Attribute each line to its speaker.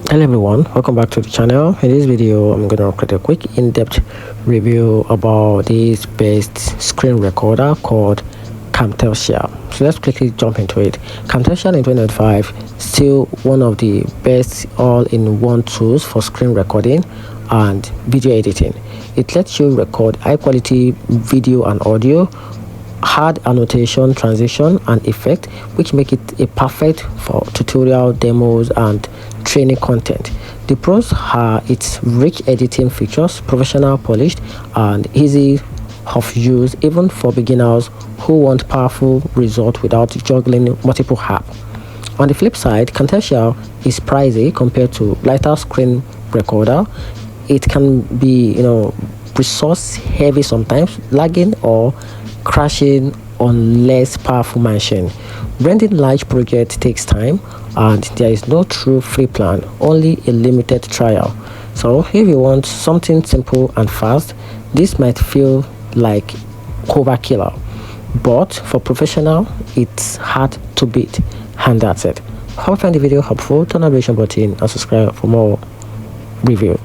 Speaker 1: Hello everyone, welcome back to the channel. In this video I'm going to create a quick in-depth review about this best screen recorder called Camtasia. So let's quickly jump into it. Camtasia in 2025 still one of the best all-in-one tools for screen recording and video editing. It lets you record high quality video and audio, hard annotation, transition and effect, which make it a perfect for tutorial, demos and training content. The pros are its rich editing features, professional, polished and easy of use even for beginners who want powerful results without juggling multiple apps. On the flip side, Camtasia is pricey compared to lighter screen recorder. It can be, resource heavy sometimes, lagging or crashing on less powerful machine. Branding large projects takes time and there is no true free plan, only a limited trial. So if you want something simple and fast, this might feel like overkill, but for professional it's hard to beat. And that's it. Hope you find the video helpful. Turn on the notification button and subscribe for more reviews.